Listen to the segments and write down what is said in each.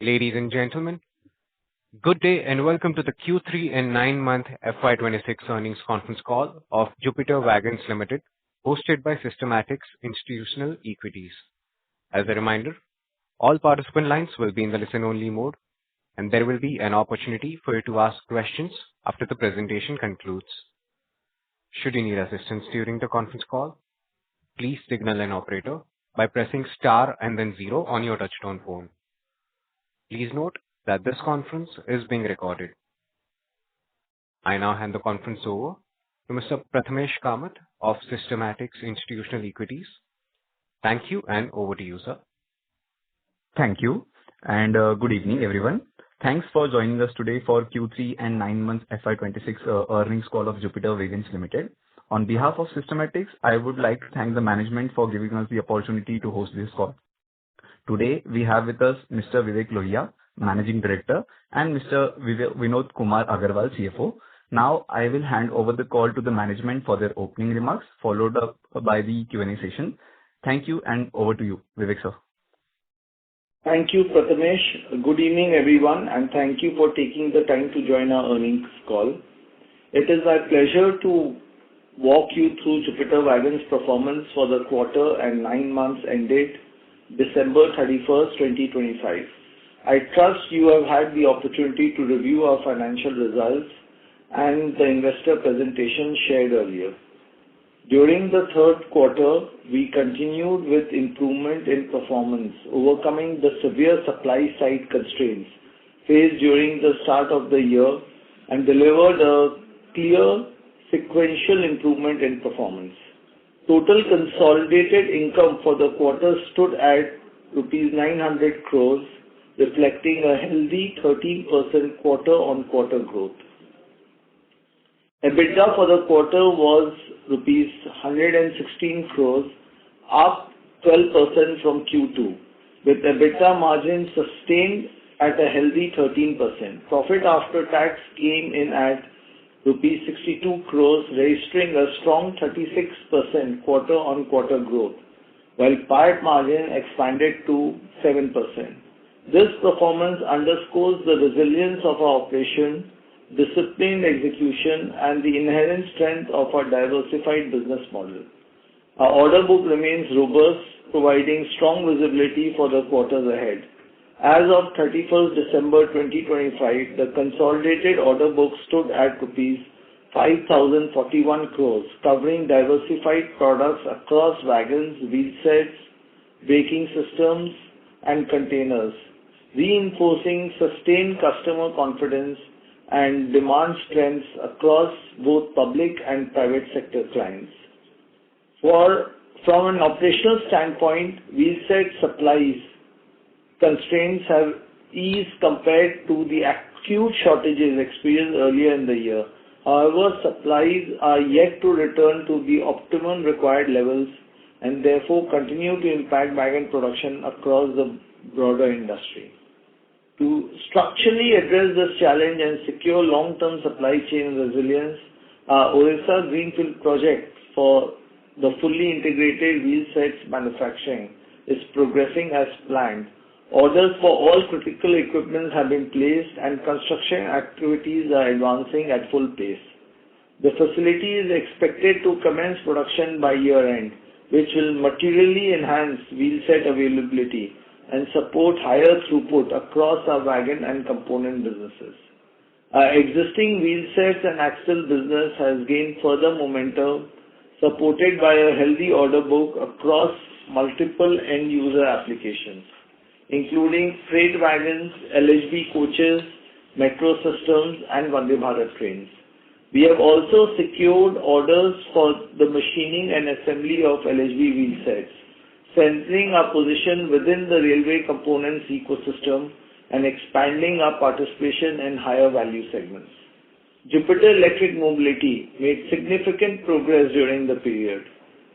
Ladies and gentlemen, good day and welcome to the Q3 and 9-month FY26 earnings conference call of Jupiter Wagons Limited, hosted by Systematix Institutional Equities. As a reminder, all participant lines will be in the listen-only mode, and there will be an opportunity for you to ask questions after the presentation concludes. Should you need assistance during the conference call, please signal an operator by pressing star and then zero on your touchtone phone. Please note that this conference is being recorded. I now hand the conference over to Mr. Prathamesh Kamath of Systematix Institutional Equities. Thank you, and over to you, sir. Thank you, and good evening, everyone. Thanks for joining us today for Q3 and 9 months FY26 earnings call of Jupiter Wagons Limited. On behalf of Systematix, I would like to thank the management for giving us the opportunity to host this call. Today, we have with us Mr. Vivek Lohia, Managing Director, and Mr. Vinod Kumar Agarwal, CFO. Now, I will hand over the call to the management for their opening remarks, followed up by the Q&A session. Thank you, and over to you, Vivek, sir. Thank you, Prathamesh. Good evening, everyone, and thank you for taking the time to join our earnings call. It is my pleasure to walk you through Jupiter Wagons' performance for the quarter and 9 months ended December 31st, 2025. I trust you have had the opportunity to review our financial results and the investor presentation shared earlier. During the third quarter, we continued with improvement in performance, overcoming the severe supply-side constraints faced during the start of the year and delivered a clear sequential improvement in performance. Total consolidated income for the quarter stood at rupees 900 crores, reflecting a healthy 13% quarter-on-quarter growth. EBITDA for the quarter was rupees 116 crores, up 12% from Q2, with EBITDA margin sustained at a healthy 13%. Profit after tax came in at rupees 62 crores, registering a strong 36% quarter-on-quarter growth, while PAT margin expanded to 7%. This performance underscores the resilience of our operation, disciplined execution, and the inherent strength of our diversified business model. Our order book remains robust, providing strong visibility for the quarters ahead. As of 31st December 2025, the consolidated order book stood at rupees 5,041 crores, covering diversified products across wagons, wheelsets, braking systems, and containers, reinforcing sustained customer confidence and demand strengths across both public and private sector clients. From an operational standpoint, wheelset supplies constraints have eased compared to the acute shortages experienced earlier in the year. However, supplies are yet to return to the optimum required levels and therefore continue to impact wagon production across the broader industry. To structurally address this challenge and secure long-term supply chain resilience, our Odisha Greenfield project for the fully integrated wheelsets manufacturing is progressing as planned. Orders for all critical equipment have been placed and construction activities are advancing at full pace. The facility is expected to commence production by year-end, which will materially enhance wheelset availability and support higher throughput across our wagon and component businesses. Our existing wheelsets and axle business has gained further momentum, supported by a healthy order book across multiple end-user applications, including freight wagons, LHB coaches, metro systems, and Vande Bharat trains. We have also secured orders for the machining and assembly of LHB wheelsets, strengthening our position within the railway components ecosystem and expanding our participation in higher value segments. Jupiter Electric Mobility made significant progress during the period.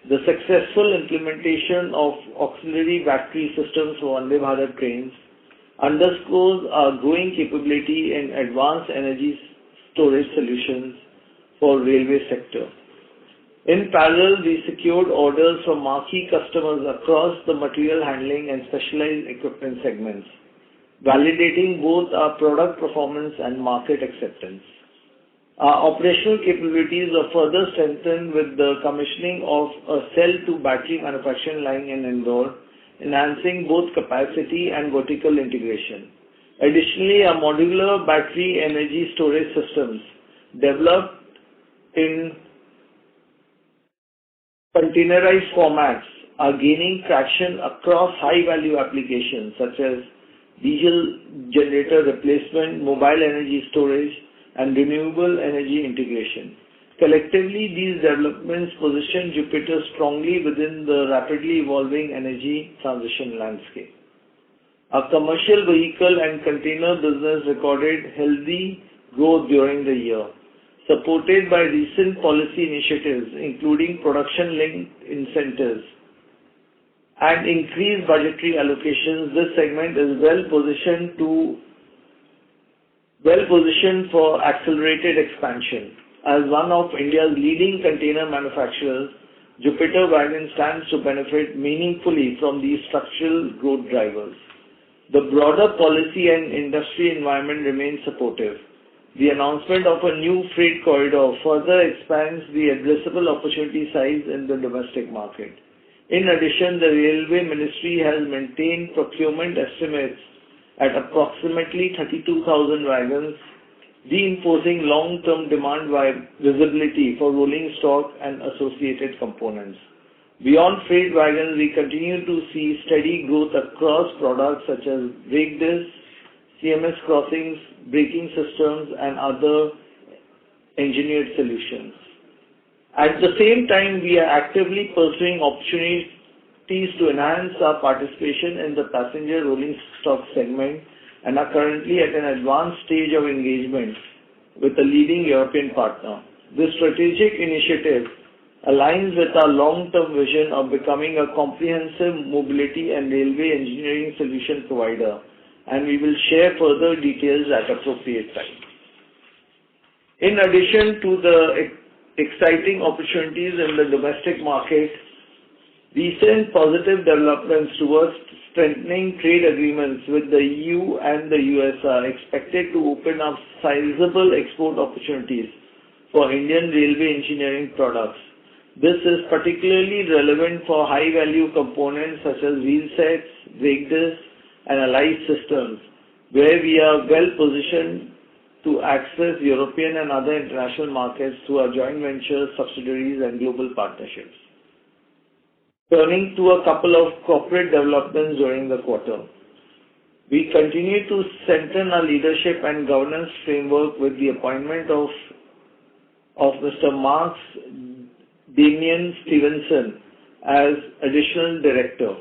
The successful implementation of auxiliary battery systems for Vande Bharat trains underscores our growing capability in advanced energy storage solutions for railway sector. In parallel, we secured orders from marquee customers across the material handling and specialized equipment segments. validating both our product performance and market acceptance. Our operational capabilities are further strengthened with the commissioning of a cell-to-battery manufacturing line in Indore, enhancing both capacity and vertical integration. Additionally, our modular battery energy storage systems developed in containerized formats are gaining traction across high-value applications such as diesel generator replacement, mobile energy storage, and renewable energy integration. Collectively, these developments position Jupiter strongly within the rapidly evolving energy transition landscape. Our commercial vehicle and container business recorded healthy growth during the year. Supported by recent policy initiatives, including production-linked incentives and increased budgetary allocations, this segment is well positioned for accelerated expansion. As one of India's leading container manufacturers, Jupiter Wagons stands to benefit meaningfully from these structural growth drivers. The broader policy and industry environment remains supportive. The announcement of a new freight corridor further expands the addressable opportunity size in the domestic market. In addition, the Railway Ministry has maintained procurement estimates at approximately 32,000 wagons, reinforcing long-term demand visibility for rolling stock and associated components. Beyond freight wagons, we continue to see steady growth across products such as brake discs, CMS crossings, braking systems, and other engineered solutions. At the same time, we are actively pursuing opportunities to enhance our participation in the passenger rolling stock segment and are currently at an advanced stage of engagement with a leading European partner. This strategic initiative aligns with our long-term vision of becoming a comprehensive mobility and railway engineering solution provider, and we will share further details at appropriate time. In addition to the exciting opportunities in the domestic market, recent positive developments towards strengthening trade agreements with the EU and the US are expected to open up sizable export opportunities for Indian railway engineering products. This is particularly relevant for high-value components such as wheelsets, brake discs, and allied systems, where we are well positioned to access European and other international markets through our joint ventures, subsidiaries, and global partnerships. Turning to a couple of corporate developments during the quarter. We continue to strengthen our leadership and governance framework with the appointment of Mr. Mark Damien Stevenson as additional director.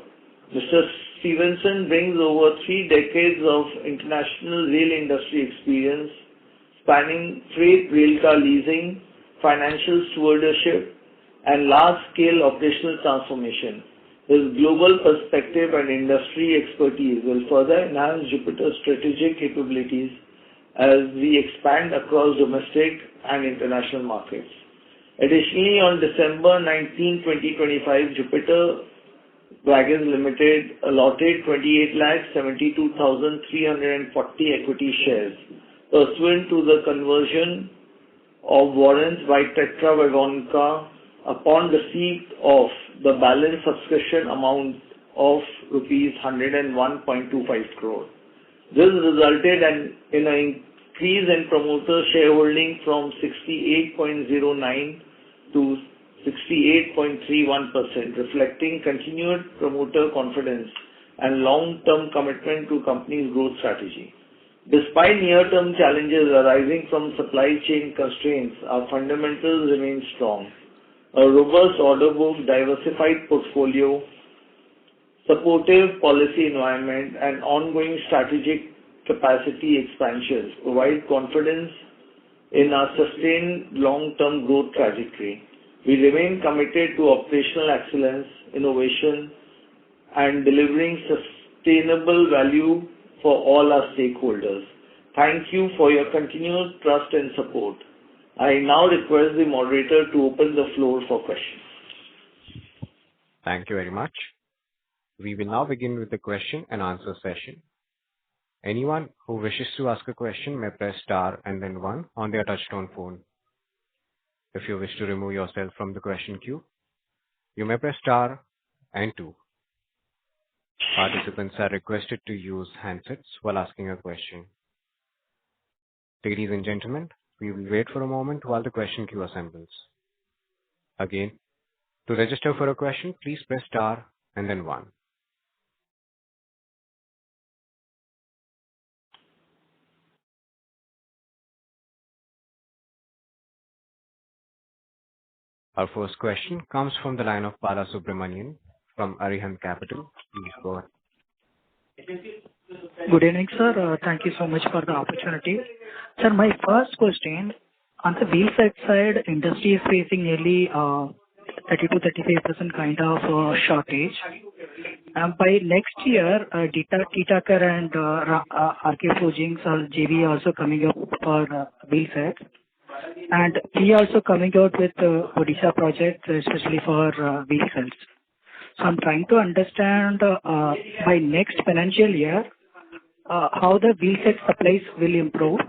Mr. Stevenson brings over 3 decades of international rail industry experience spanning freight railcar leasing, financial stewardship, and large-scale operational transformation. His global perspective and industry expertise will further enhance Jupiter's strategic capabilities as we expand across domestic and international markets. Additionally, on December 19, 2025, Jupiter Wagons Limited allotted 28,72,340 equity shares pursuant to the conversion of warrants by Tetra upon receipt of the balance subscription amount of rupees 101.25 crore. This resulted in an increase in promoter shareholding from 68.09 to 68.31%, reflecting continued promoter confidence and long-term commitment to company's growth strategy. Despite near-term challenges arising from supply chain constraints, our fundamentals remain strong. A robust order book, diversified portfolio, supportive policy environment, and ongoing strategic capacity expansions provide confidence in our sustained long-term growth trajectory. We remain committed to operational excellence, innovation, and delivering sustainable value for all our stakeholders. Thank you for your continued trust and support. I now request the moderator to open the floor for questions. Thank you very much. We will now begin with the question and answer session. Anyone who wishes to ask a question may press star and then one on their touchtone phone. If you wish to remove yourself from the question queue, you may press star and two. Participants are requested to use handsets while asking a question. Ladies and gentlemen, we will wait for a moment while the question queue assembles. Again, to register for a question, please press star and then one. Our first question comes from the line of Bala Subramanian from Arihant Capital. Please go ahead. Good evening, sir. Thank you so much for the opportunity. Sir, my first question, on the wheel set side, industry is facing nearly 30 to 35% kind of shortage. By next year, Titaker and RK Forgings or JV also coming up for wheel sets. And we also coming out with Odisha project, especially for wheel sets. So I'm trying to understand by next financial year how the wheel set supplies will improve,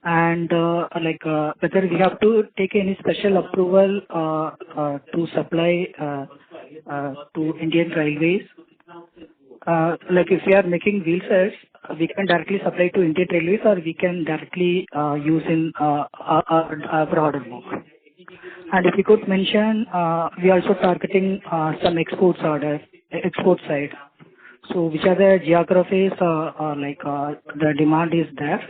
and whether we have to take any special approval to supply to Indian Railways. If we are making wheel sets, we can directly supply to Indian Railways, or we can directly use in our broader book. And if you could mention, we are also targeting some export side. So which are the geographies the demand is there?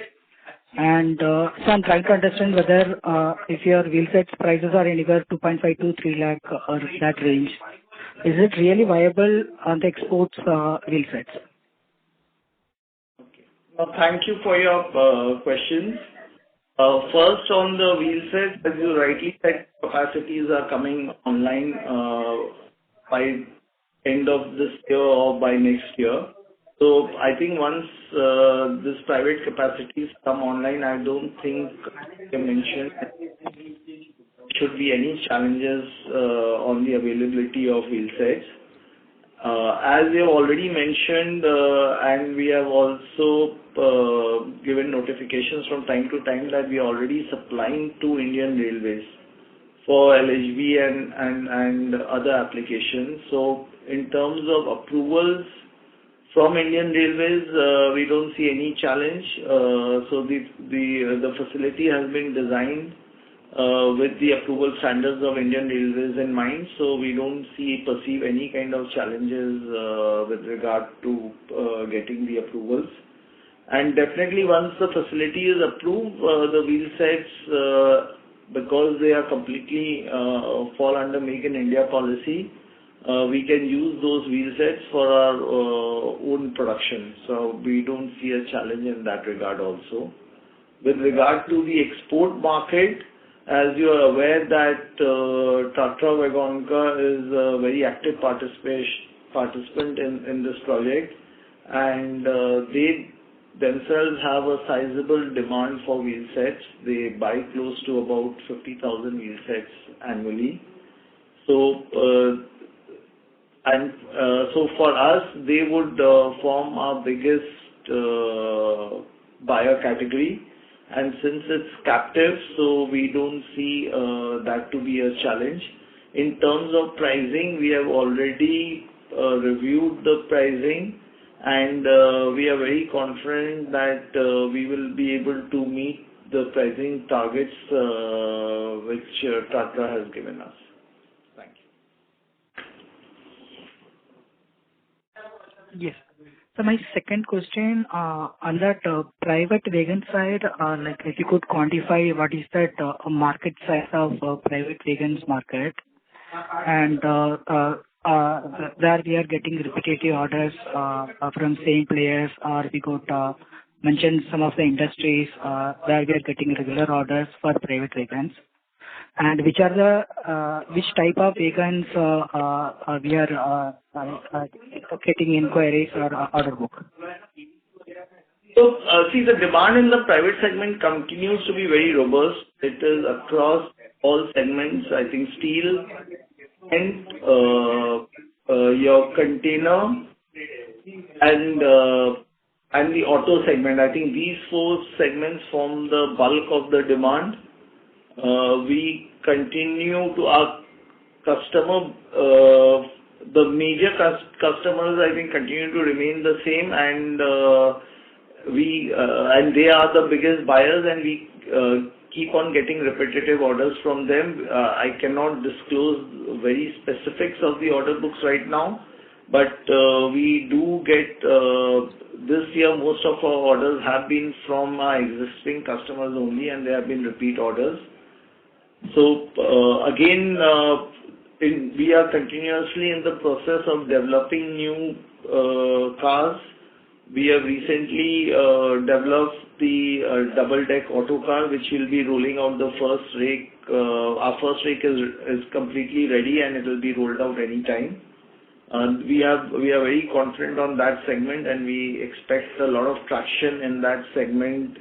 And so I'm trying to understand whether if your wheel sets prices are anywhere 2.5 to 3 lakh or that range, is it really viable on the exports wheel sets? Okay. Well, thank you for your questions. First, on the wheel set, as you rightly said, capacities are coming online by end of this year or by next year. So I think once this private capacities come online, I don't think you mentioned should be any challenges on the availability of wheel sets. As we have already mentioned, and we have also given notifications from time to time that we are already supplying to Indian Railways for LHB and other applications. So in terms of approvals from Indian Railways, we don't see any challenge. So the facility has been designed with the approval standards of Indian Railways in mind, so we don't perceive any kind of challenges with regard to getting the approvals. And definitely once the facility is approved, the wheel sets, because they are completely fall under Make in India policy, we can use those wheel sets for our own production. So we don't see a challenge in that regard also. With regard to the export market, as you are aware that Tata Wagonka is a very active participant in this project, and they themselves have a sizable demand for wheel sets. They buy close to about 50,000 wheel sets annually. So so for us, they would form our biggest buyer category. And since it's captive, so we don't see that to be a challenge. In terms of pricing, we have already reviewed the pricing, and we are very confident that we will be able to meet the pricing targets which Tata has given us. Thank you. Yes. So my second question on that private wagon side, if you could quantify what is that market size of private wagons market, and where we are getting repetitive orders from same players, or we could mention some of the industries where we are getting regular orders for private wagons, and which are the which type of vehicles we are getting inquiries or order book? So, see, the demand in the private segment continues to be very robust. It is across all segments. I think steel and your container and and the auto segment. I think these four segments form the bulk of the demand. We continue to our customer, the major customers, I think, continue to remain the same, and they are the biggest buyers, and we keep on getting repetitive orders from them. I cannot disclose very specifics of the order books right now, but we do get this year most of our orders have been from our existing customers only, and they have been repeat orders. So again, we are continuously in the process of developing new cars. We have recently developed the double-deck auto car, which will be rolling out the first rake. Our first rake is completely ready, and it will be rolled out anytime. We are very confident on that segment, and we expect a lot of traction in that segment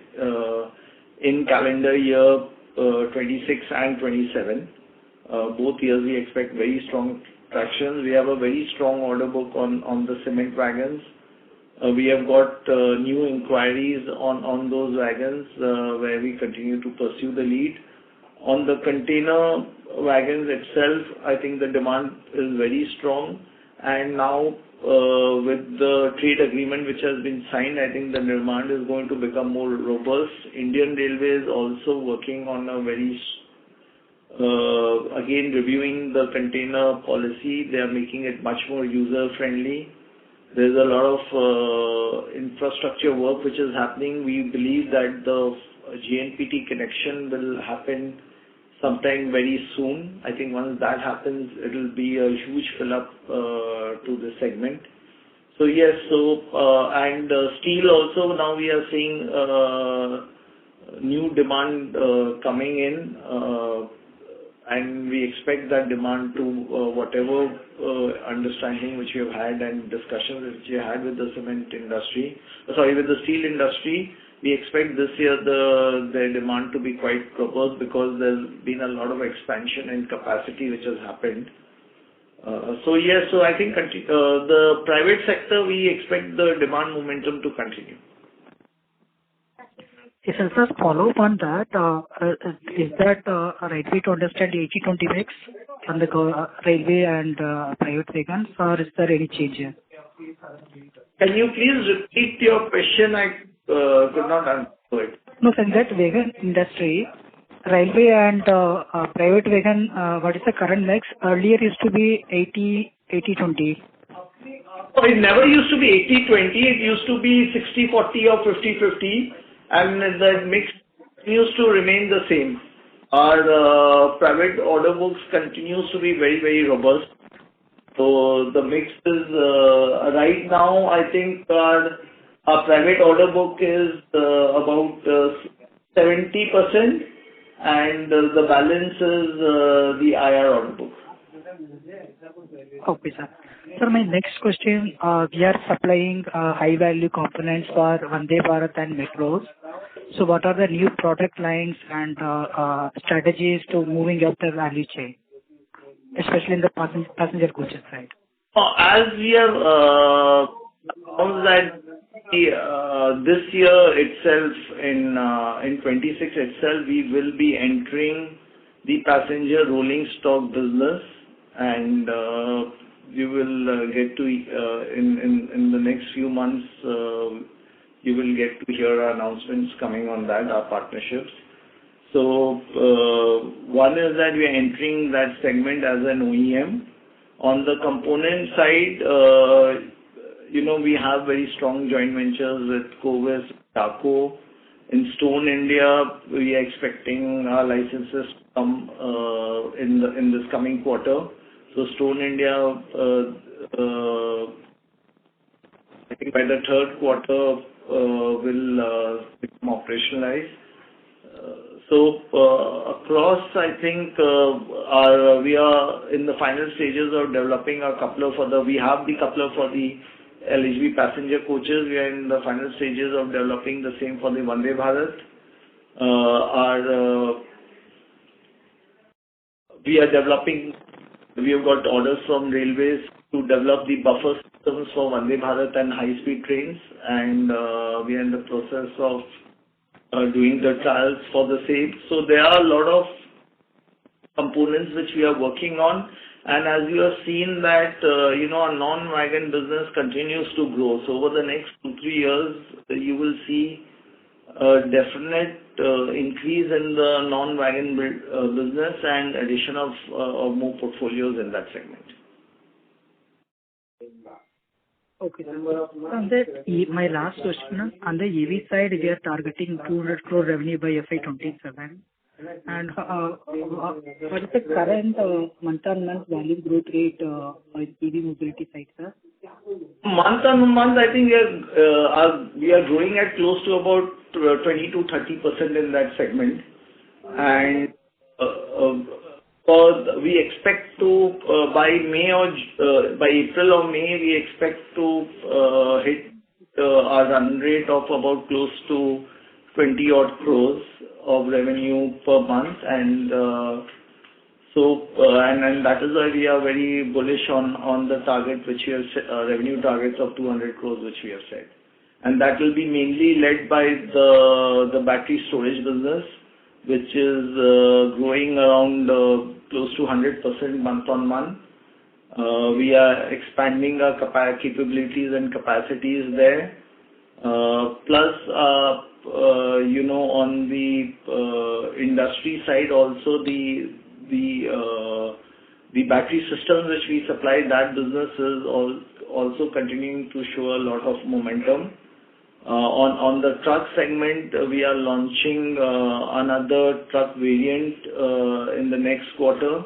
in calendar year 26 and 27. Both years we expect very strong traction. We have a very strong order book on the cement wagons. We have got new inquiries on those wagons where we continue to pursue the lead. On the container wagons itself, I think the demand is very strong. And now with the trade agreement which has been signed, I think the demand is going to become more robust. Indian Railways is also working on a very again reviewing the container policy. They are making it much more user friendly. There's a lot of infrastructure work which is happening. We believe that the JNPT connection will happen sometime very soon. I think once that happens, it will be a huge fill up to the segment. So yes, and steel also, now we are seeing new demand coming in, and we expect that demand to whatever understanding which we have had and discussions which we had with the with the steel industry, we expect this year the demand to be quite robust because there's been a lot of expansion in capacity which has happened. So yes, so I think the private sector, we expect the demand momentum to continue. Yes, sir, just follow up on that. Is that a right way to understand the 80-20 mix on the railway and private wagons, or is there any change here? Can you please repeat your question? I could not answer it. No, sir, in that wagon industry, railway and private wagon, what is the current mix? Earlier used to be 80-20. Oh, it never used to be 80-20. It used to be 60-40 or 50-50. And the mix continues to remain the same. Our private order books continues to be very, very robust. So the mix is right now, I think our private order book is about 70%, and the balance is the IR order book. Okay, sir. Sir, my next question, we are supplying high-value components for Vande Bharat and metros. So what are the new product lines and strategies to moving up the value chain, especially in the passenger coaches side? As we have announced that this year itself, in 26 itself, we will be entering the passenger rolling stock business, and you will get to in the next few months. You will get to hear our announcements coming on that, our partnerships. So one is that we are entering that segment as an OEM. On the component side, we have very strong joint ventures with Covis, Taco. In Stone India, we are expecting our licenses to come in this coming quarter. So Stone India, I think by the third quarter, will become operationalized. So across, I think we are in the final stages of developing a coupler we have the coupler for the LHB passenger coaches. We are in the final stages of developing the same for the Vande Bharat. We have got orders from railways to develop the buffer systems for Vande Bharat and high-speed trains, and we are in the process of doing the trials for the same. So there are a lot of components which we are working on, and as you have seen that, our non-wagon business continues to grow. So over the next 2-3 years, you will see a definite increase in the non-wagon business and addition of more portfolios in that segment. Okay. My last question, on the EV side, we are targeting 200 crore revenue by FY27. And what is the current month-on-month value growth rate on EV mobility side, sir? Month-on-month, I think we are growing at close to about 20 to 30% in that segment. And we expect to, by April or May, we expect to hit our run rate of about close to 20 odd crores of revenue per month. And and that is why we are very bullish on the target which we have set, revenue targets of 200 crores which we have set. And that will be mainly led by the battery storage business, which is growing around close to 100% month on month. We are expanding our capabilities and capacities there. Plus, on the industry side also, the battery systems which we supply, that business is also continuing to show a lot of momentum. On the truck segment, we are launching another truck variant in the next quarter.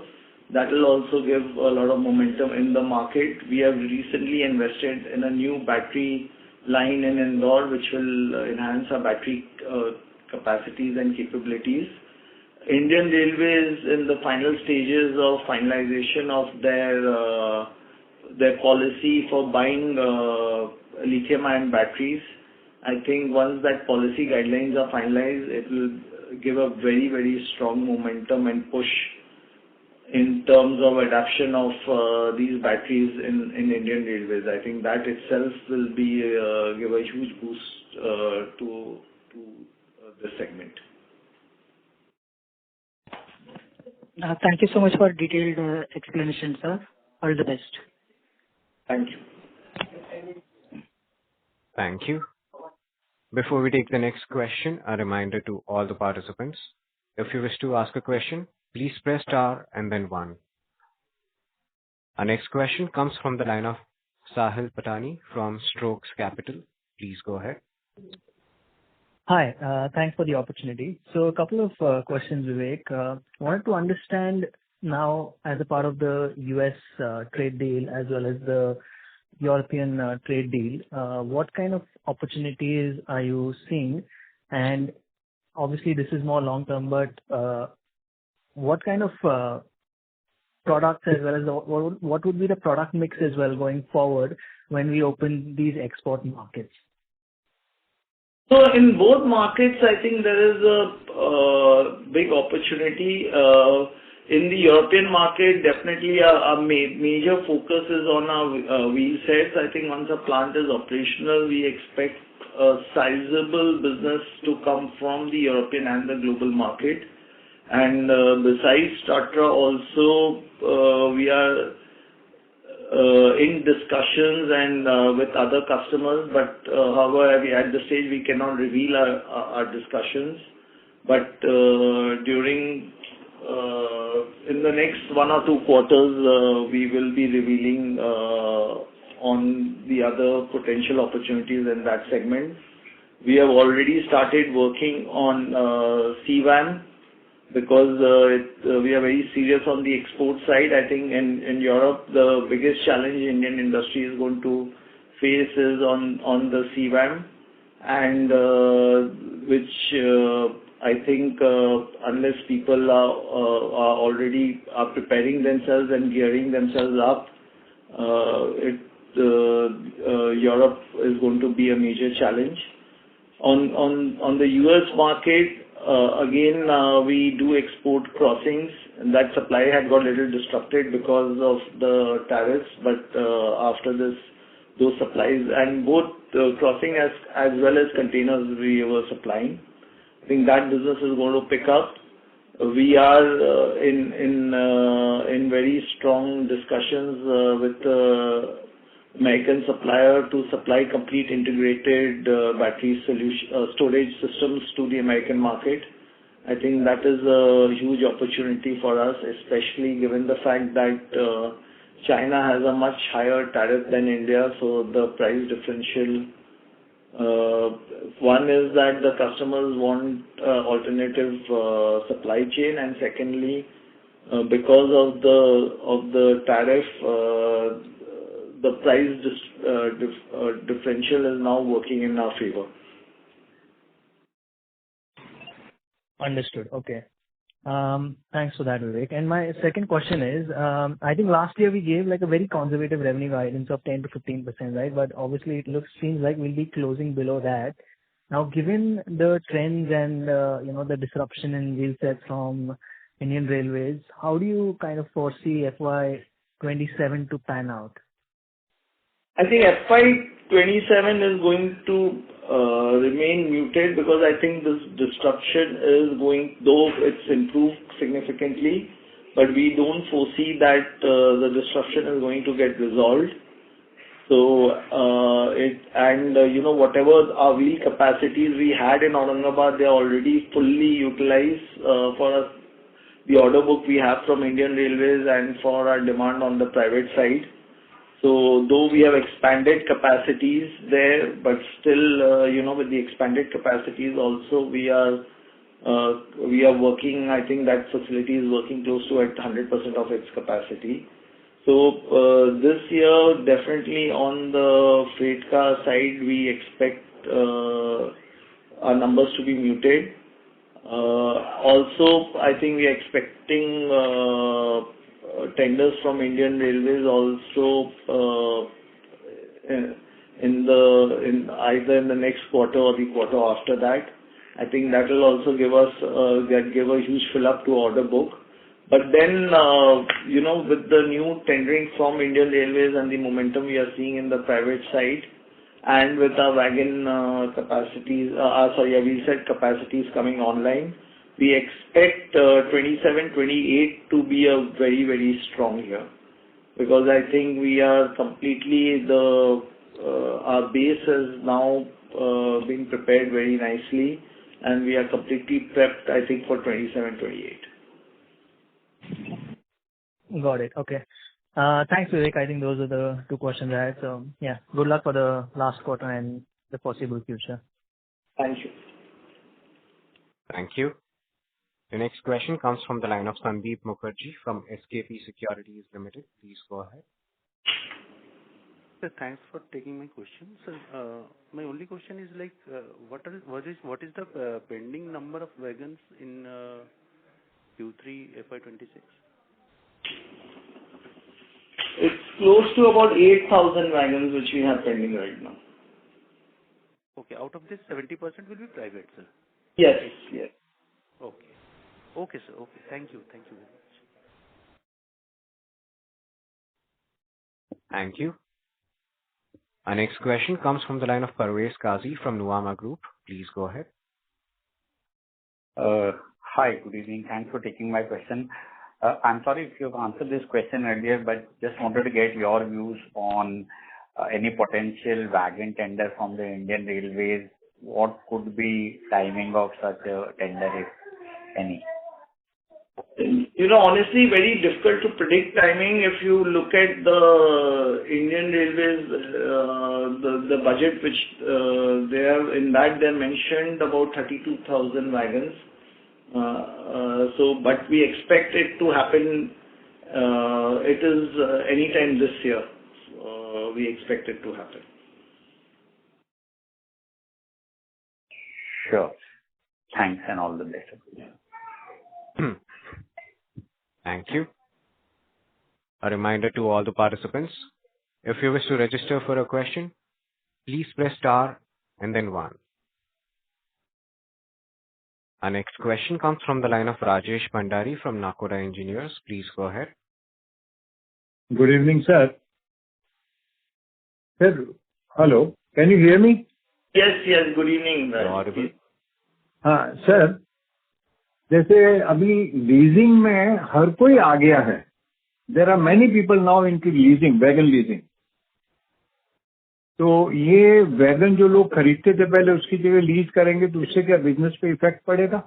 That will also give a lot of momentum in the market. We have recently invested in a new battery line in Indore, which will enhance our battery capacities and capabilities. Indian Railways in the final stages of finalization of their policy for buying lithium-ion batteries. I think once that policy guidelines are finalized, it will give a very, very strong momentum and push in terms of adoption of these batteries in Indian Railways. I think that itself will be give a huge boost to the segment. Thank you so much for detailed explanation, sir. All the best. Thank you. Thank you. Before we take the next question, a reminder to all the participants. If you wish to ask a question, please press star and then 1. Our next question comes from the line of Sahil Patani from Strokes Capital. Please go ahead. Hi, thanks for the opportunity. So a couple of questions, Vivek. Wanted to understand now, as a part of the US trade deal as well as the European trade deal, what kind of opportunities are you seeing? And obviously, this is more long term, but what kind of products as well as what would be the product mix as well going forward when we open these export markets? So in both markets, I think there is a big opportunity. In the European market, definitely our major focus is on our wheel sets. I think once a plant is operational, we expect a sizable business to come from the European and the global market. And besides Tatra also, we are in discussions and with other customers, but however, at this stage we cannot reveal our discussions. But in the next 1 or 2 quarters, we will be revealing on the other potential opportunities in that segment. We have already started working on CVAM because we are very serious on the export side. I think in Europe, the biggest challenge Indian industry is going to face is on the CVAM, and which I think unless people are already preparing themselves and gearing themselves up, Europe is going to be a major challenge. On the US market, again, we do export crossings, and that supply had got a little disrupted because of the tariffs, but after this those supplies, and both crossing as well as containers we were supplying. I think that business is going to pick up. We are in very strong discussions with the American supplier to supply complete integrated battery solution storage systems to the American market. I think that is a huge opportunity for us, especially given the fact that China has a much higher tariff than India, so the price differential. One is that the customers want alternative supply chain, and secondly, because of the tariff, the price differential is now working in our favor. Understood. Okay. Thanks for that, Vivek. And my second question is, I think last year we gave like a very conservative revenue guidance of 10 to 15%, right? But obviously it seems like we'll be closing below that. Now, given the trends and the disruption in wheelset from Indian Railways, how do you kind of foresee FY27 to pan out? I think FY27 is going to remain muted because I think this disruption is going, though it's improved significantly, but we don't foresee that the disruption is going to get resolved. So, whatever our wheel capacities we had in Aurangabad, they are already fully utilized for the order book we have from Indian Railways and for our demand on the private side. So though we have expanded capacities there, but still, with the expanded capacities also, we are working. I think that facility is working close to at 100% of its capacity. So this year, definitely on the freight car side, we expect our numbers to be muted. Also, I think we are expecting tenders from Indian Railways also in either in the next quarter or the quarter after that. I think that will also give a huge fill up to order book. But then with the new tendering from Indian Railways and the momentum we are seeing in the private side, and with our wheelset capacities coming online, we expect 27-28 to be a very, very strong year, because I think we are completely our base has now been prepared very nicely, and we are completely prepped, I think, for 27-28. Got it. Okay. Thanks, Vivek. I think those are the two questions I had. So, yeah, good luck for the last quarter and the possible future. Thank you. Thank you. The next question comes from the line of Sandeep Mukherjee from SKP Securities Limited. Please go ahead. Sir, thanks for taking my question. Sir, my only question is like, what is the pending number of wagons in Q3 FY26? It's close to about 8,000 wagons which we have pending right now. Okay, out of this 70% will be private, sir? Yes, yes. Okay. Okay, sir. Okay. Thank you. Thank you very much. Thank you. Our next question comes from the line of Parvez Qazi from Nuvama Group. Please go ahead. Hi, good evening. Thanks for taking my question. I'm sorry if you've answered this question earlier, but just wanted to get your views on any potential wagon tender from the Indian Railways. What could be timing of such a tender, if any? Honestly, very difficult to predict timing. If you look at the Indian Railways, the budget which they have, in that they mentioned about 32,000 wagons. But we expect it to happen. It is anytime this year. We expect it to happen. Sure. Thanks and all the best. Thank you. A reminder to all the participants, if you wish to register for a question, please press star and then 1. Our next question comes from the line of Rajesh Bhandari from Nakoda Engineers. Please go ahead. Good evening, sir. Sir, hello. Can you hear me? Yes. Good evening. You're audible. हाँ sir, जैसे अभी leasing में हर कोई आ गया है. There are many people now into leasing, wagon leasing. तो ये wagon जो लोग खरीदते थे पहले उसकी जगह लीज करेंगे तो उससे क्या बिजनेस पे इफेक्ट पड़ेगा?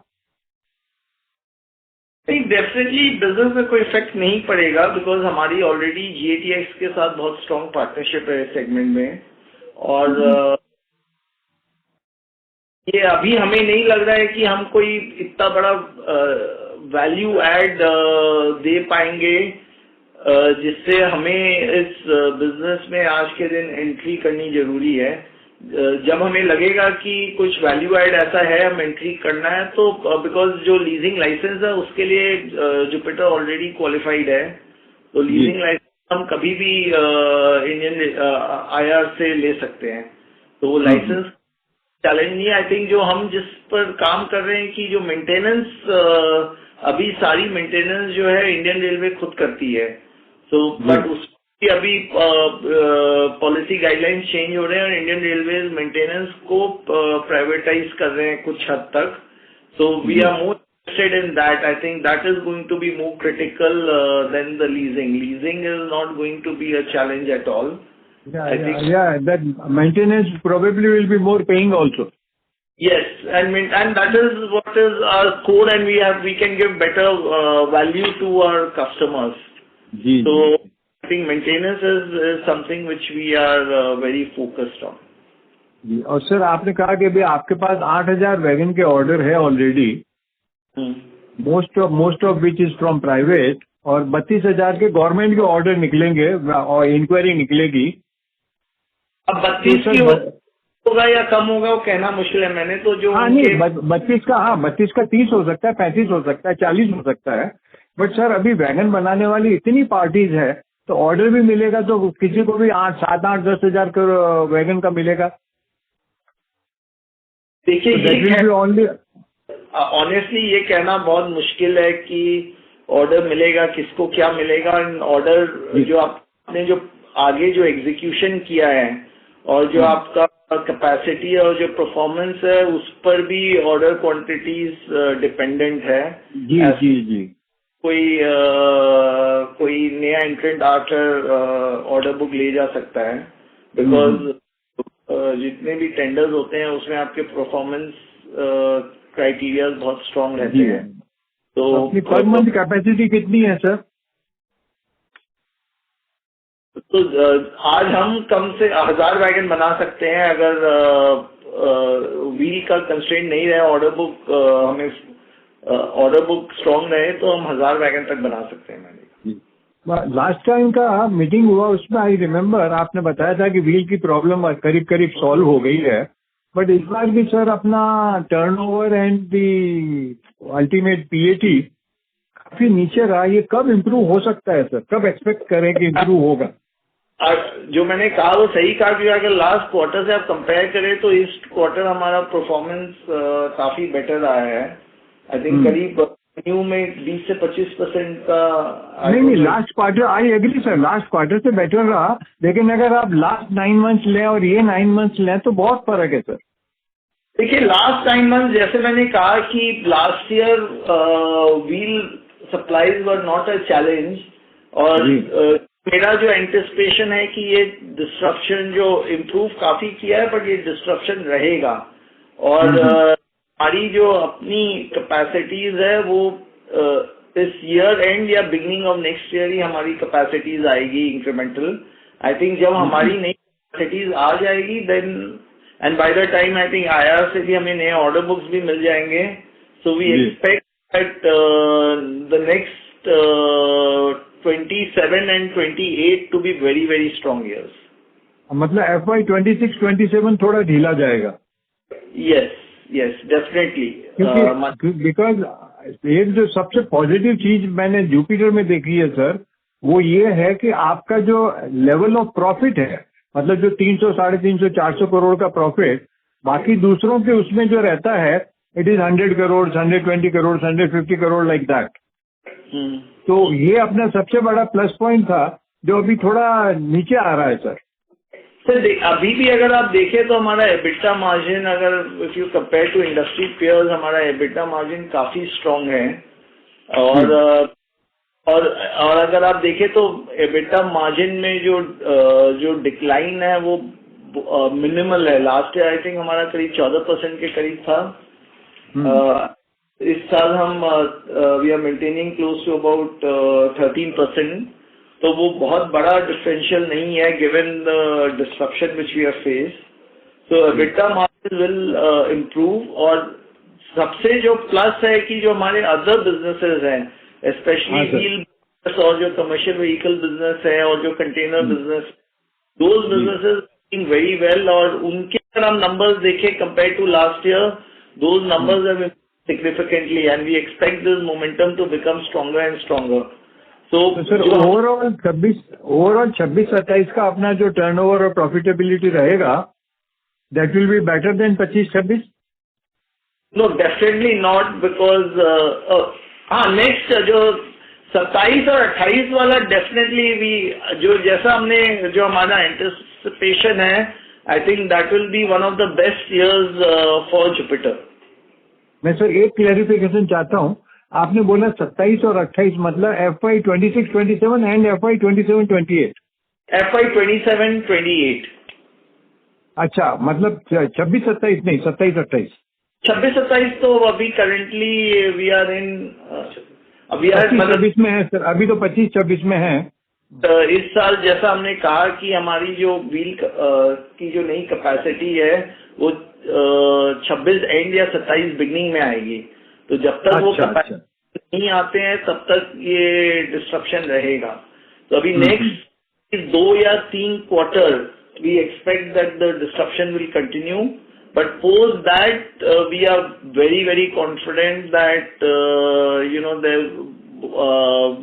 नहीं, डेफिनेटली बिजनेस में कोई इफेक्ट नहीं पड़ेगा बिकॉज हमारी ऑलरेडी GATX के साथ बहुत स्ट्रॉन्ग पार्टनरशिप है इस सेगमेंट में. और ये अभी हमें नहीं लग रहा है कि हम कोई इतना बड़ा वैल्यू ऐड दे पाएंगे जिससे हमें इस बिजनेस में आज के दिन एंट्री करनी जरूरी है. जब हमें लगेगा कि कुछ वैल्यू ऐड ऐसा है हम एंट्री करना है तो बिकॉज जो लीजिंग लाइसेंस है उसके लिए जुपिटर ऑलरेडी क्वालिफाइड है. तो लीजिंग लाइसेंस हम कभी भी इंडियन IR से ले सकते हैं. तो वो लाइसेंस चैलेंज नहीं है. आई थिंक जो हम जिस पर काम कर रहे हैं कि जो मेंटेनेंस अभी सारी मेंटेनेंस जो है इंडियन रेलवे खुद करती है. तो बट उसकी अभी पॉलिसी गाइडलाइंस चेंज हो रहे हैं और इंडियन रेलवे मेंटेनेंस को प्राइवेटाइज कर रहे हैं कुछ हद तक. So we are more interested in that. I think that is going to be more critical than the leasing. Leasing is not going to be a challenge at all. Yeah, that maintenance probably will be more paying also. Yes, and that is what is our core, and we can give better value to our customers. So I think maintenance is something which we are very focused on. जी. और sir आपने कहा कि अभी आपके पास 8,000 wagon के order है already, most of which is from private, और 32,000 के गवर्नमेंट के ऑर्डर निकलेंगे और इंक्वायरी निकलेगी. अब 32 की होगा या कम होगा वो कहना मुश्किल है. मैंने तो जो नहीं 32 का 30 हो सकता है, 35 हो सकता है, 40 हो सकता है. बट सर अभी वैगन बनाने वाली इतनी पार्टीज है तो ऑर्डर भी मिलेगा तो किसी को भी 8, 7, 8, 10,000 का वैगन का मिलेगा. देखिए ऑनेस्टली ये कहना बहुत मुश्किल है कि ऑर्डर मिलेगा किसको क्या मिलेगा. ऑर्डर जो आपने जो आगे जो एग्जीक्यूशन किया है और जो आपका कैपेसिटी और जो परफॉर्मेंस है उस पर भी ऑर्डर क्वांटिटीज डिपेंडेंट है. जी. कोई नया एंट्रेंट आकर ऑर्डर बुक ले जा सकता है बिकॉज जितने भी टेंडर्स होते हैं उसमें आपके परफॉर्मेंस क्राइटेरिया बहुत स्ट्रांग रहते हैं. तो पर मंथ कैपेसिटी कितनी है सर? तो आज हम कम से 1,000 वैगन बना सकते हैं अगर व्हील का कंस्ट्रेंट नहीं रहे. हमें ऑर्डर बुक स्ट्रांग रहे तो हम 1,000 वैगन तक बना सकते हैं. लास्ट टाइम का मीटिंग हुआ उसमें आई रिमेम्बर आपने बताया था कि व्हील की प्रॉब्लम करीब सॉल्व हो गई है. बट इस बार भी सर अपना turnover and the ultimate PAT काफी नीचे रहा. ये कब इम्प्रूव हो सकता है सर? कब एक्सपेक्ट करें कि इम्प्रूव होगा? जो मैंने कहा वो सही कहा कि अगर लास्ट क्वार्टर से आप कंपेयर करें तो इस क्वार्टर हमारा परफॉर्मेंस काफी बेटर रहा है. आई थिंक करीब न्यू में 20 से 25% का. नहीं last quarter I agree sir, last quarter से बेटर रहा. लेकिन अगर आप लास्ट 9 मंथ्स लें और ये 9 मंथ्स लें तो बहुत फर्क है सर. देखिए लास्ट 9 मंथ्स जैसे मैंने कहा कि last year wheel supplies were not a challenge. और मेरा जो एंटिसिपेशन है कि ये डिस्ट्रप्शन जो इम्प्रूव काफी किया है बट ये डिस्ट्रप्शन रहेगा. और हमारी जो अपनी कैपेसिटीज है वो इस ईयर एंड या बिगनिंग ऑफ नेक्स्ट ईयर ही हमारी कैपेसिटीज आएगी इंक्रीमेंटल. आई थिंक जब हमारी नई कैपेसिटीज आ जाएगी then and by the time I think IR से भी हमें नए ऑर्डर बुक्स भी मिल जाएंगे. So we expect that the next 27 and 28 to be very very strong years. मतलब FY 26-27 थोड़ा ढीला जाएगा. Yes, definitely. बिकॉज एक जो सबसे पॉजिटिव चीज मैंने जुपिटर में देखी है सर वो ये है कि आपका जो लेवल ऑफ प्रॉफिट है, मतलब जो 300, 350, 400 करोड़ का प्रॉफिट, बाकी दूसरों के उसमें जो रहता है it is 100 crore, 120 crore, 150 crore like that. तो ये अपना सबसे बड़ा प्लस पॉइंट था जो अभी थोड़ा नीचे आ रहा है सर. अभी भी अगर आप देखें तो हमारा EBITDA मार्जिन, अगर if you compare to industry peers, हमारा EBITDA मार्जिन काफी स्ट्रांग है। और अगर आप देखें तो EBITDA मार्जिन में जो डिक्लाइन है वो मिनिमल है। लास्ट ईयर आई थिंक हमारा करीब 14% के करीब था। इस साल हम we are maintaining close to about 13%। तो वो बहुत बड़ा डिफरेंशियल नहीं है given the disruption which we have face. तो EBITDA मार्जिन विल इम्प्रूव। और सबसे जो प्लस है कि जो हमारे अदर बिजनेसेस हैं, स्पेशली व्हील और जो कमर्शियल व्हीकल बिजनेस है और जो container business, those businesses doing very well. और उनके अगर हम नंबर्स देखें compare to last year, those numbers have improved significantly and we expect this momentum to become stronger and stronger. तो सर ओवरऑल 26-27 का अपना जो टर्नओवर और प्रॉफिटेबिलिटी रहेगा, that will be better than 25-26? No, definitely not, because next जो 27 और 28 वाला definitely भी जो जैसा हमने जो हमारा एंटिसिपेशन है, आई think that will B one of the best years for Jupiter. मैं सर एक क्लैरिफिकेशन चाहता हूँ। आपने बोला 27 और 28 मतलब FY 26-27 एंड FY 27-28? FY 27-28। अच्छा, मतलब 26-27 नहीं, 27-28? 26-27 तो अभी करंटली वी आर इन, अभी 25-26 में है सर, अभी तो 25-26 में है। इस साल जैसा हमने कहा कि हमारी जो व्हील की जो नई कैपेसिटी है वो 26 एंड या 27 बिगनिंग में आएगी। तो जब तक वो कैपेसिटी नहीं आते हैं तब तक ये डिस्ट्रप्शन रहेगा। तो अभी नेक्स्ट 2 या 3 quarter we expect that the disruption will continue, but post that we are very very confident that you know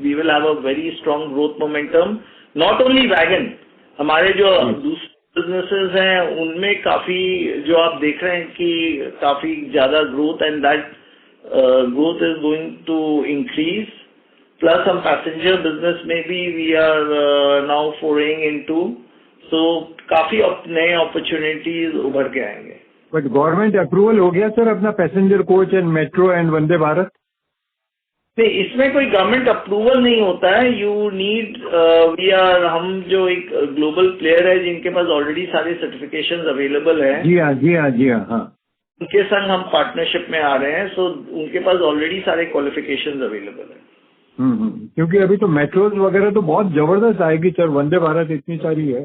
we will have a very strong growth momentum. Not only wagon, हमारे जो दूसरे businesses हैं उनमें काफी जो आप देख रहे हैं कि काफी ज्यादा growth and that growth is going to increase. Plus some passenger business maybe we are now foraying into. So काफी नए opportunities उभर के आएंगे। बट गवर्नमेंट अप्रूवल हो गया सर अपना passenger coach and metro and Vande Bharat? नहीं, इसमें कोई गवर्नमेंट अप्रूवल नहीं होता है। यू नीड हम जो एक ग्लोबल प्लेयर है जिनके पास ऑलरेडी सारे सर्टिफिकेशंस अवेलेबल है। जी हाँ। उनके संग हम पार्टनरशिप में आ रहे हैं। सो उनके पास ऑलरेडी सारे क्वालिफिकेशंस अवेलेबल है। क्योंकि अभी तो मेट्रोज वगैरह तो बहुत जबरदस्त आएगी सर, वंदे भारत इतनी सारी है।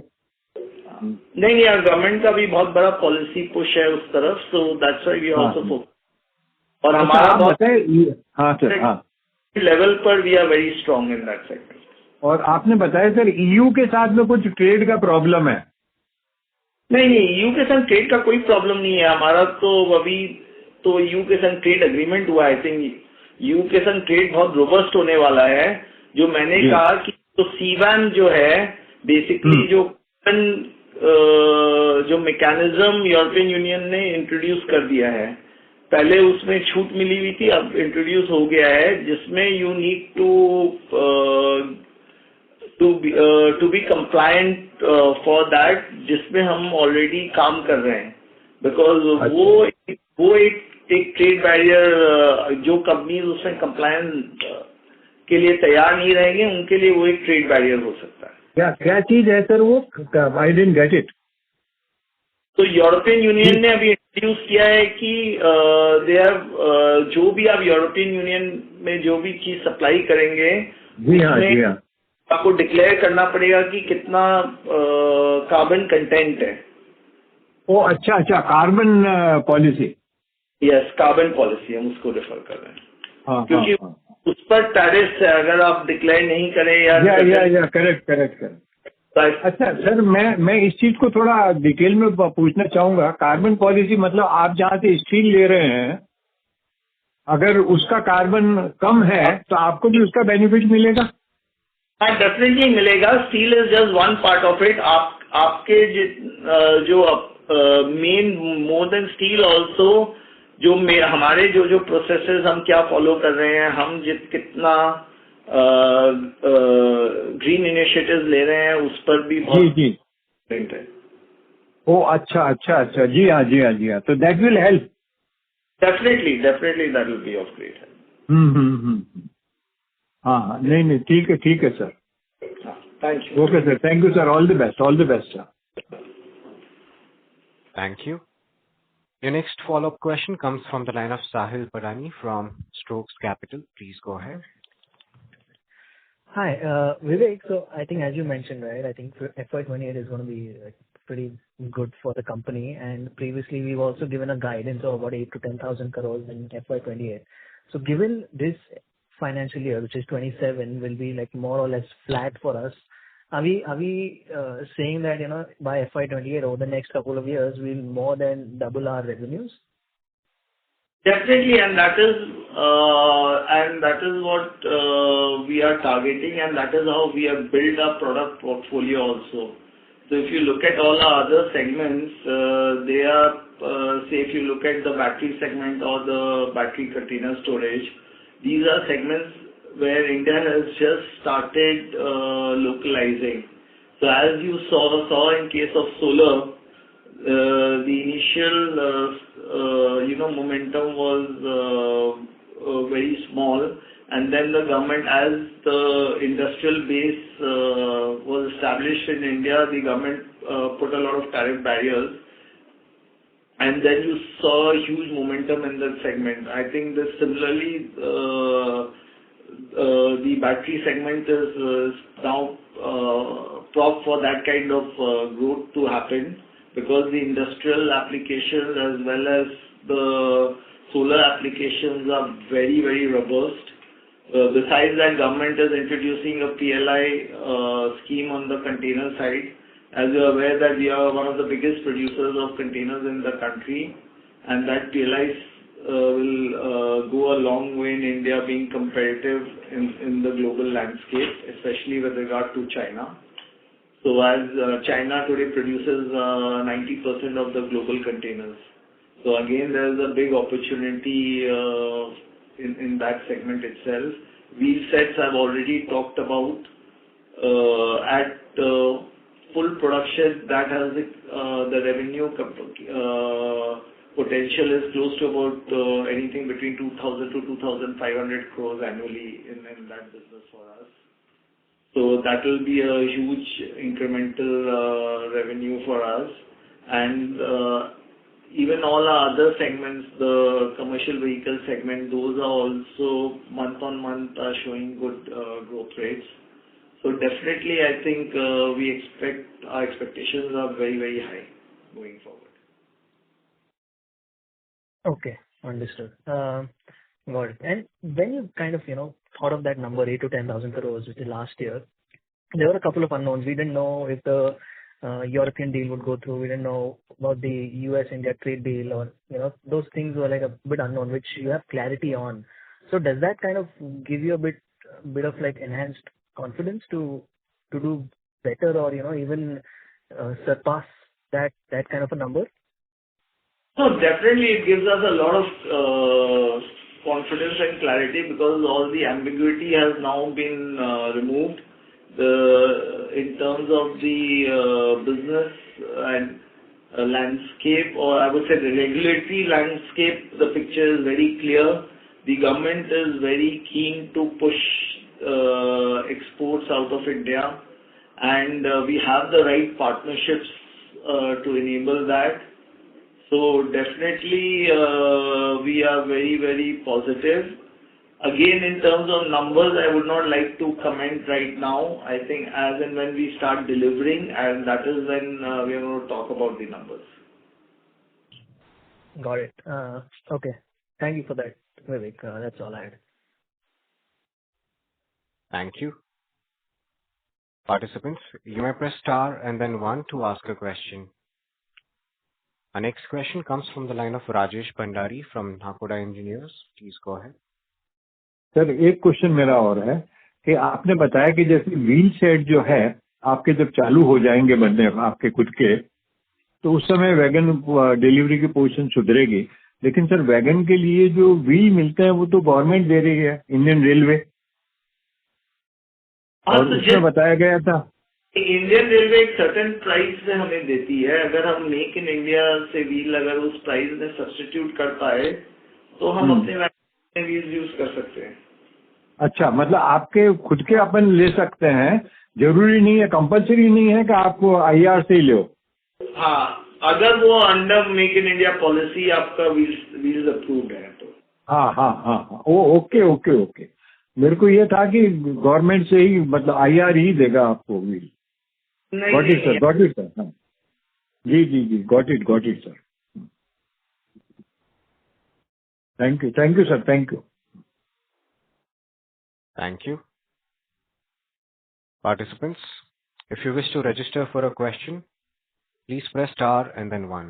नहीं, गवर्नमेंट का भी बहुत बड़ा पॉलिसी पुश है उस तरफ। So that's why we also focus. और हमारा बहुत लेवल पर we are very strong in that sector. और आपने बताया सर EU के साथ में कुछ ट्रेड का प्रॉब्लम है? नहीं, EU के संग ट्रेड का कोई प्रॉब्लम नहीं है। हमारा तो अभी तो EU के संग ट्रेड एग्रीमेंट हुआ। आई थिंक EU के संग ट्रेड बहुत रोबस्ट होने वाला है। जो मैंने कहा कि तो सीवैन जो है बेसिकली जो मैकेनिज्म यूरोपियन यूनियन ने इंट्रोड्यूस कर दिया है। पहले उसमें छूट मिली हुई थी, अब इंट्रोड्यूस हो गया है जिसमें you need to be compliant for that, जिसमें हम ऑलरेडी काम कर रहे हैं। बिकॉज वो एक ट्रेड बैरियर जो कंपनीज उसमें कंप्लायंस के लिए तैयार नहीं रहेंगे उनके लिए वो एक ट्रेड बैरियर हो सकता है। क्या चीज है सर वो? I didn't get it. तो यूरोपियन यूनियन ने अभी इंट्रोड्यूस किया है कि जो भी आप यूरोपियन यूनियन में जो भी चीज सप्लाई करेंगे, जी हाँ, आपको डिक्लेयर करना पड़ेगा कि कितना कार्बन कंटेंट है। ओ अच्छा, carbon policy. Yes, carbon policy हम उसको रेफर कर रहे हैं। क्योंकि उस पर टैरिफ है अगर आप डिक्लेयर नहीं करें या करेक्ट। अच्छा सर, मैं इस चीज को थोड़ा डिटेल में पूछना चाहूंगा। कार्बन पॉलिसी मतलब आप जहाँ से स्टील ले रहे हैं, अगर उसका कार्बन कम है तो आपको भी उसका बेनिफिट मिलेगा? हाँ, डेफिनेटली मिलेगा। Steel is just one part of it. आपके जो main more than steel also जो हमारे जो प्रोसेसेस हम क्या फॉलो कर रहे हैं, हम कितना ग्रीन इनिशिएटिव्स ले रहे हैं उस पर भी बहुत है। ओ अच्छा, जी हाँ, तो that will help. Definitely that will be of great help. हाँ, नहीं, ठीक है sir. Thank you. Okay sir, thank you sir, all the best sir. Thank you. Your next follow-up question comes from the line of Sahil Parani from Strokes Capital. Please go ahead. Hi, Vivek. So I think as you mentioned, right, I think FY28 is going to be pretty good for the company. And previously we've also given a guidance of about 8 to 10,000 crores in FY28. So given this financial year, which is 27, will be like more or less flat for us, are we saying that, by FY28 over the next couple of years, we'll more than double our revenues? Definitely, and that is what we are targeting, and that is how we have built our product portfolio also. So if you look at all our other segments, they are, say if you look at the battery segment or the battery container storage, these are segments where India has just started localizing. So as you saw in case of solar, the initial momentum was very small, and then the government, as the industrial base was established in India, the government put a lot of tariff barriers, and then you saw a huge momentum in that segment. I think that similarly the battery segment is now prop for that kind of growth to happen, because the industrial applications as well as the solar applications are very, very robust. Besides that, government is introducing a PLI scheme on the container side. As you are aware that we are one of the biggest producers of containers in the country, and that PLI will go a long way in India being competitive in the global landscape, especially with regard to China. So as China today produces 90% of the global containers. So again, there is a big opportunity in that segment itself. Wheel sets I've already talked about. At full production, that has the revenue potential is close to about anything between 2,000 to 2,500 crores annually in that business for us. So that will be a huge incremental revenue for us. And even all our other segments, the commercial vehicle segment, those are also month on month are showing good growth rates. So definitely, I think our expectations are very, very high going forward. Okay, understood. Got it. And when you kind of, thought of that number, 8 to 10,000 crores, which is last year, there were a couple of unknowns. We didn't know if the European deal would go through. We didn't know about the US-India trade deal, or, those things were like a bit unknown, which you have clarity on. So does that kind of give you a bit of like enhanced confidence to do better, or, even surpass that kind of a number? No, definitely it gives us a lot of confidence and clarity, because all the ambiguity has now been removed. In terms of the business and landscape, or I would say the regulatory landscape, the picture is very clear. The government is very keen to push exports out of India, and we have the right partnerships to enable that. So definitely we are very, very positive. Again, in terms of numbers, I would not like to comment right now. I think as and when we start delivering, and that is when we are going to talk about the numbers. Got it. Okay. Thank you for that, Vivek. That's all I had. Thank you. Participants, you may press star and then 1 to ask a question. Our next question comes from the line of Rajesh Bhandari from Nakoda Engineers. Please go ahead. Sir, एक question मेरा और है कि आपने बताया कि जैसे wheel set जो है आपके जब चालू हो जाएंगे बनने आपके खुद के, तो उस समय वैगन डिलीवरी की पोजीशन सुधरेगी. लेकिन सर, वैगन के लिए जो व्हील मिलते हैं वो तो गवर्नमेंट दे रही है, इंडियन रेलवे, और उसमें बताया गया था इंडियन रेलवे एक सर्टेन प्राइस में हमें देती है, अगर हम मेक इन इंडिया से व्हील अगर उस प्राइस में सब्स्टिट्यूट कर पाए तो हम अपने वैगन में व्हील्स यूज कर सकते हैं। अच्छा, मतलब आपके खुद के अपन ले सकते हैं, जरूरी नहीं है, कंपलसरी नहीं है कि आपको आईआर से ही लो। हाँ, अगर वो under make in India policy आपका व्हील्स अप्रूव्ड है तो। हाँ हाँ हाँ हाँ, ओ ओके ओके ओके। मेरे को ये था कि गवर्नमेंट से ही मतलब आईआर ही देगा आपको wheel. Got it sir, got it sir. हाँ जी जी जी, got it sir. Thank you sir, thank you. Thank you. Participants, if you wish to register for a question, please press star and then one.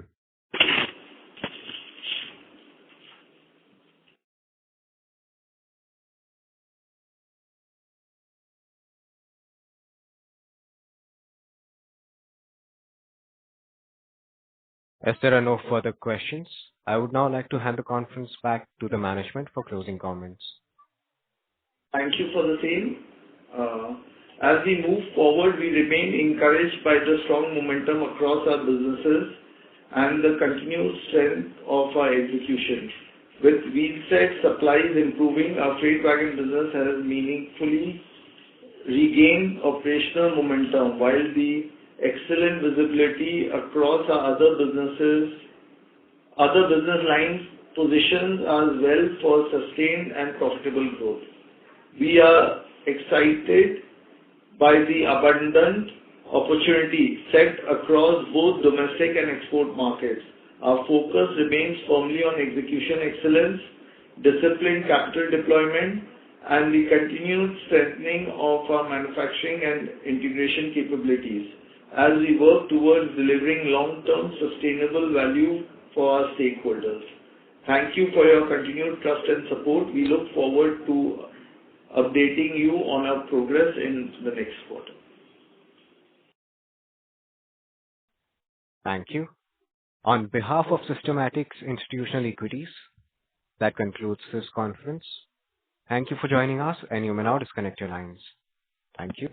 As there are no further questions, I would now like to hand the conference back to the management for closing comments. Thank you for the same. As we move forward, we remain encouraged by the strong momentum across our businesses and the continued strength of our execution. With wheelset supplies improving, our freight wagon business has meaningfully regained operational momentum, while the excellent visibility across our other business lines positions us well for sustained and profitable growth. We are excited by the abundant opportunity set across both domestic and export markets. Our focus remains firmly on execution excellence, disciplined capital deployment, and the continued strengthening of our manufacturing and integration capabilities as we work towards delivering long-term sustainable value for our stakeholders. Thank you for your continued trust and support. We look forward to updating you on our progress in the next quarter. Thank you. On behalf of Systematics Institutional Equities, that concludes this conference. Thank you for joining us, and you may now disconnect your lines. Thank you.